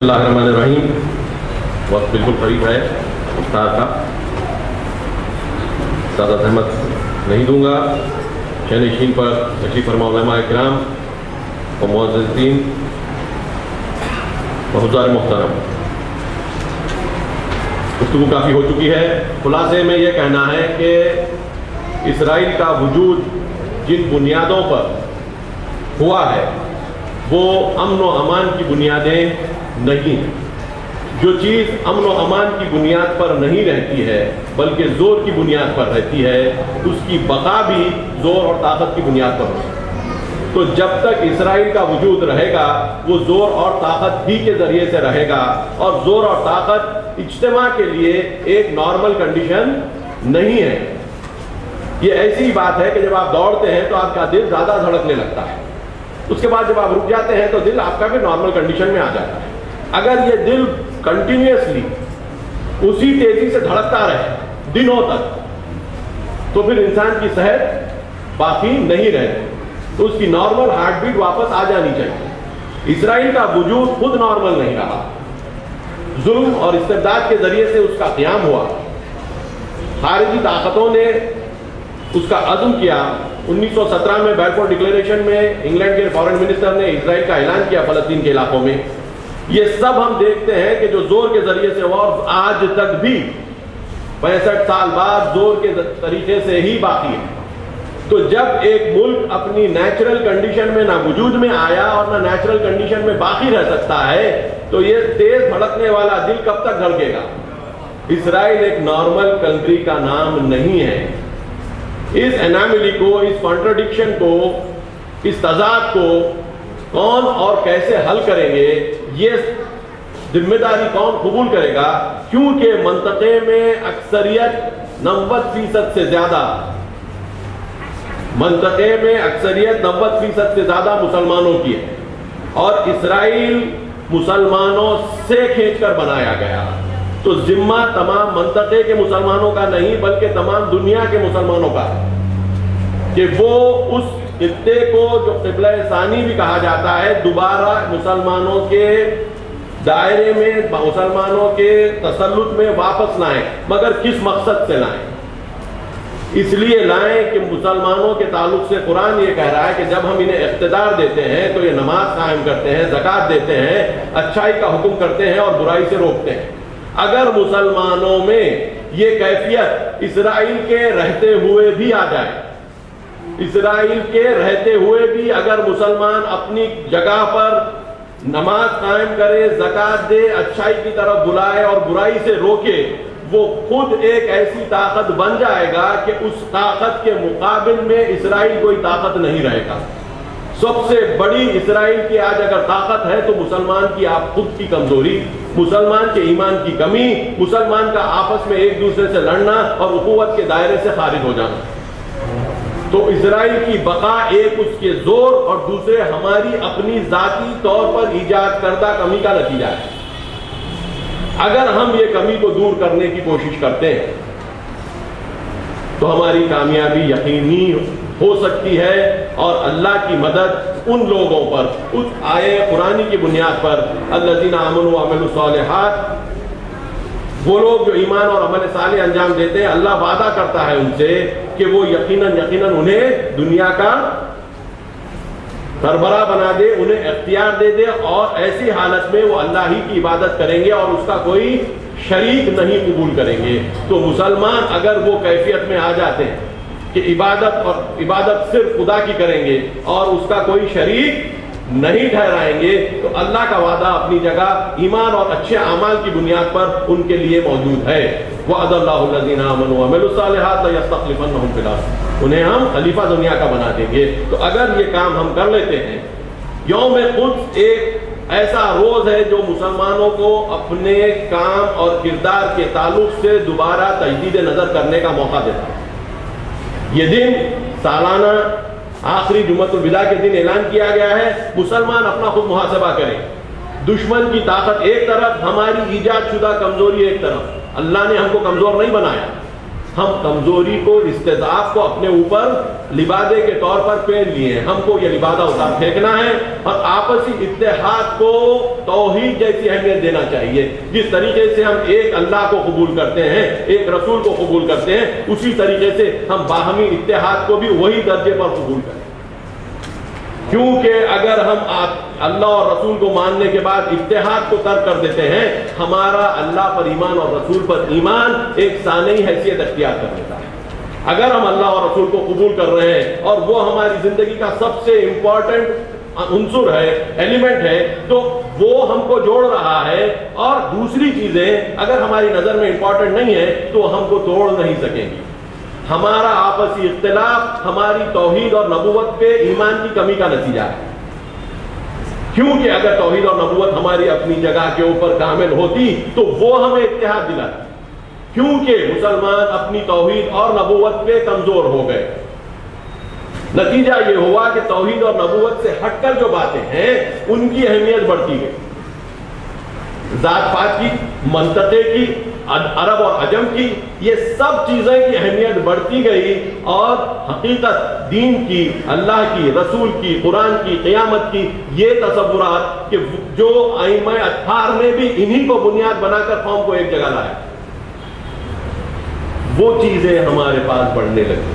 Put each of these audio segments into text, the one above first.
اللہ الرحمن الرحیم. وقت بالکل قریب ہے افطار کا. زیادہ زحمت نہیں دوں گا. شہنشین پر تشریف فرما علماء کرام و معززین و حضار محترم، گفتگو کافی ہو چکی ہے. خلاصے میں یہ کہنا ہے کہ اسرائیل کا وجود جن بنیادوں پر ہوا ہے وہ امن و امان کی بنیادیں نہیں ہیں. جو چیز امن و امان کی بنیاد پر نہیں رہتی ہے بلکہ زور کی بنیاد پر رہتی ہے، اس کی بقا بھی زور اور طاقت کی بنیاد پر ہوتی ہے. تو جب تک اسرائیل کا وجود رہے گا وہ زور اور طاقت ہی کے ذریعے سے رہے گا، اور زور اور طاقت اجتماع کے لیے ایک نارمل کنڈیشن نہیں ہے. یہ ایسی بات ہے کہ جب آپ دوڑتے ہیں تو آپ کا دل زیادہ دھڑکنے لگتا ہے، اس کے بعد جب آپ رک جاتے ہیں تو دل آپ کا بھی نارمل کنڈیشن میں آ جاتا ہے. اگر یہ دل کنٹینیوسلی اسی تیزی سے دھڑکتا رہے دنوں تک تو پھر انسان کی صحت باقی نہیں رہتی، تو اس کی نارمل ہارٹ بیٹ واپس آ جانی چاہیے. اسرائیل کا وجود خود نارمل نہیں رہا. ظلم اور استبداد کے ذریعے سے اس کا قیام ہوا. خارجی طاقتوں نے اس کا عزم کیا. 1917 میں بیلفور ڈکلیریشن میں انگلینڈ کے فارن منسٹر نے اسرائیل کا اعلان کیا فلسطین کے علاقوں میں. یہ سب ہم دیکھتے ہیں کہ جو زور کے ذریعے سے ہوا اور آج تک بھی 65 سال بعد زور کے طریقے سے ہی باقی ہے. تو جب ایک ملک اپنی نیچرل کنڈیشن میں نہ وجود میں آیا اور نہ نیچرل کنڈیشن میں باقی رہ سکتا ہے تو یہ تیز دھڑکنے والا دل کب تک دھڑکے گا؟ اسرائیل ایک نارمل کنٹری کا نام نہیں ہے. اس اناملی کو، اس کانٹرڈکشن کو، اس تضاد کو کون اور کیسے حل کریں گے، یہ ذمہ داری کون قبول کرے گا؟ کیونکہ منطقے میں اکثریت 90% سے زیادہ مسلمانوں کی ہے، اور اسرائیل مسلمانوں سے کھینچ کر بنایا گیا. تو ذمہ تمام منطقے کے مسلمانوں کا نہیں بلکہ تمام دنیا کے مسلمانوں کا ہے کہ وہ اس خطے کو جو قبلہ ثانی بھی کہا جاتا ہے دوبارہ مسلمانوں کے دائرے میں، مسلمانوں کے تسلط میں واپس لائیں. مگر کس مقصد سے لائیں؟ اس لیے لائیں کہ مسلمانوں کے تعلق سے قرآن یہ کہہ رہا ہے کہ جب ہم انہیں اقتدار دیتے ہیں تو یہ نماز قائم کرتے ہیں، زکوٰۃ دیتے ہیں، اچھائی کا حکم کرتے ہیں اور برائی سے روکتے ہیں. اگر مسلمانوں میں یہ کیفیت اسرائیل کے رہتے ہوئے بھی آ جائے، اسرائیل کے رہتے ہوئے بھی اگر مسلمان اپنی جگہ پر نماز قائم کرے، زکوٰۃ دے، اچھائی کی طرف بلائے اور برائی سے روکے، وہ خود ایک ایسی طاقت بن جائے گا کہ اس طاقت کے مقابل میں اسرائیل کوئی طاقت نہیں رہے گا. سب سے بڑی اسرائیل کی آج اگر طاقت ہے تو مسلمان کی آپ خود کی کمزوری، مسلمان کے ایمان کی کمی، مسلمان کا آپس میں ایک دوسرے سے لڑنا اور اخوت کے دائرے سے خارج ہو جانا. تو اسرائیل کی بقا ایک اس کے زور اور دوسرے ہماری اپنی ذاتی طور پر ایجاد کردہ کمی کا نتیجہ ہے. اگر ہم یہ کمی کو دور کرنے کی کوشش کرتے ہیں تو ہماری کامیابی یقینی ہو سکتی ہے، اور اللہ کی مدد ان لوگوں پر، اس آیے قرآنی کی بنیاد پر، الذین آمنوا وعملوا الصالحات، وہ لوگ جو ایمان اور عمل صالح انجام دیتے ہیں، اللہ وعدہ کرتا ہے ان سے کہ وہ یقیناً انہیں دنیا کا سربراہ بنا دے، انہیں اختیار دے دے، اور ایسی حالت میں وہ اللہ ہی کی عبادت کریں گے اور اس کا کوئی شریک نہیں قبول کریں گے. تو مسلمان اگر وہ کیفیت میں آ جاتے ہیں کہ عبادت صرف خدا کی کریں گے اور اس کا کوئی شریک نہیں ٹھہرائیں گے، تو اللہ کا وعدہ اپنی جگہ ایمان اور اچھے اعمال کی بنیاد پر ان کے لیے موجود ہے. وعد اللہ الذین آمنوا وعملوا الصالحات لیستخلفنہم فی الارض، انہیں ہم خلیفہ دنیا کا بنا دیں گے. تو اگر یہ کام ہم کر لیتے ہیں، یوم قدس ایک ایسا روز ہے جو مسلمانوں کو اپنے کام اور کردار کے تعلق سے دوبارہ تجدید نظر کرنے کا موقع دیتا ہے. یہ دن سالانہ آخری جمعۃ الوداع کے دن اعلان کیا گیا ہے. مسلمان اپنا خود محاسبہ کریں. دشمن کی طاقت ایک طرف، ہماری ایجاد شدہ کمزوری ایک طرف. اللہ نے ہم کو کمزور نہیں بنایا، ہم کمزوری کو، استضعاف کو اپنے اوپر لبادے کے طور پر پہن لیے ہیں. ہم کو یہ لبادہ اتار پھینکنا ہے اور آپسی اتحاد کو توحید جیسی اہمیت دینا چاہیے. جس طریقے سے ہم ایک اللہ کو قبول کرتے ہیں, ایک رسول کو قبول کرتے ہیں, اسی طریقے سے ہم باہمی اتحاد کو بھی وہی درجے پر قبول کریں. کیونکہ اگر ہم اللہ اور رسول کو ماننے کے بعد اتحاد کو ترک کر دیتے ہیں, ہمارا اللہ پر ایمان اور رسول پر ایمان ایک ثانوی حیثیت اختیار کر لیتا ہے. اگر ہم اللہ اور رسول کو قبول کر رہے ہیں اور وہ ہماری زندگی کا سب سے امپورٹنٹ عنصر ہے, ایلیمنٹ ہے, تو وہ ہم کو جوڑ رہا ہے, اور دوسری چیزیں اگر ہماری نظر میں امپورٹنٹ نہیں ہے تو ہم کو توڑ نہیں سکیں گی. ہمارا آپسی اختلاف ہماری توحید اور نبوت پہ ایمان کی کمی کا نتیجہ ہے. کیونکہ اگر توحید اور نبوت ہماری اپنی جگہ کے اوپر کامل ہوتی تو وہ ہمیں اتحاد دلاتی. کیونکہ مسلمان اپنی توحید اور نبوت پہ کمزور ہو گئے, نتیجہ یہ ہوا کہ توحید اور نبوت سے ہٹ کر جو باتیں ہیں ان کی اہمیت بڑھتی گئی. ذات پات کی, منطقے کی, عرب اور عجم کی, یہ سب چیزیں کی اہمیت بڑھتی گئی, اور حقیقت دین کی, اللہ کی, رسول کی, قرآن کی, قیامت کی یہ تصورات کہ جو ائمہ اطہار نے بھی انہی کو بنیاد بنا کر قوم کو ایک جگہ لایا, وہ چیزیں ہمارے پاس بڑھنے لگی.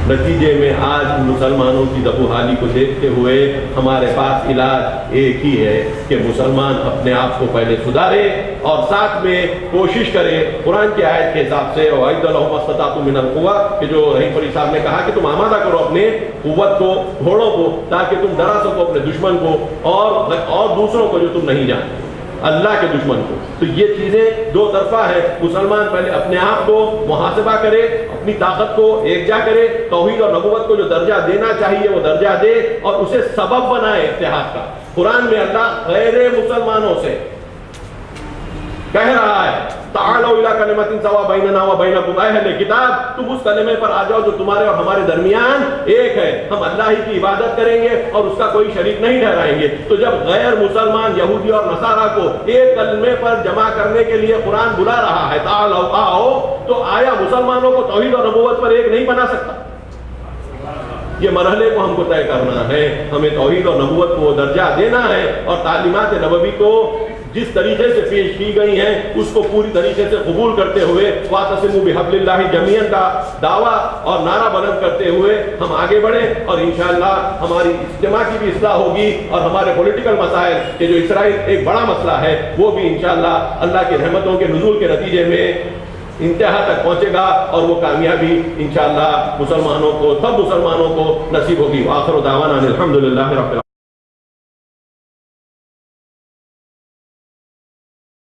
نتیجے میں آج مسلمانوں کی دبوحالی کو دیکھتے ہوئے ہمارے پاس علاج ایک ہی ہے کہ مسلمان اپنے آپ کو پہلے سدھارے اور ساتھ میں کوشش کرے قرآن کی آیت کے حساب سے, وَأَعِدُّوا لَهُمْ مَا اسْتَطَعْتُم مِّنَ الْقُوَّةِ, کہ جو رحیم پری صاحب نے کہا کہ تم آمادہ کرو اپنے قوت کو, گھوڑوں کو, تاکہ تم ڈرا سکو اپنے دشمن کو اور دوسروں کو جو تم نہیں جانتے, اللہ کے دشمن کو. تو یہ چیزیں دو طرفہ ہے. مسلمان پہلے اپنے آپ کو محاسبہ کرے, اپنی طاقت کو یکجا کرے, توحید اور نبوت کو جو درجہ دینا چاہیے وہ درجہ دے, اور اسے سبب بنائے اتحاد کا. قرآن میں اللہ غیر مسلمانوں سے کہہ رہا ہے, تعالوا الی کلمۃ سواء بیننا وبینکم, اے اہل کتاب تم اس کلمے پر آ جاؤ جو تمہارے اور ہمارے درمیان ایک ہے, ہم اللہ ہی کی عبادت کریں گے اور اس کا کوئی شریک نہیں ٹھہرائیں گے. تو جب غیر مسلمان یہودی اور نصارہ کو ایک کلمے پر جمع کرنے کے لیے قرآن بلا رہا ہے, تعالوا آؤ, تو آیا مسلمانوں کو توحید اور نبوت پر ایک نہیں بنا سکتا؟ یہ مرحلے کو ہم کو طے کرنا ہے. ہمیں توحید اور نبوت کو درجہ دینا ہے, اور تعلیمات نبوی کو جس طریقے سے پیش کی گئی ہیں اس کو پوری طریقے سے قبول کرتے ہوئے وَاعْتَصِمُوا بِحَبْلِ اللَّهِ جَمِيعًا کا دعویٰ اور نعرہ بلند کرتے ہوئے ہم آگے بڑھیں, اور انشاءاللہ ہماری اجتماع کی بھی اصلاح ہوگی, اور ہمارے پولیٹیکل مسائل کہ جو اسرائیل ایک بڑا مسئلہ ہے وہ بھی انشاءاللہ اللہ کی رحمتوں کے نزول کے نتیجے میں انتہا تک پہنچے گا, اور وہ کامیابی انشاءاللہ مسلمانوں کو, سب مسلمانوں کو نصیب ہوگی. وآخر دعوانا الحمدللہ رب العالمین.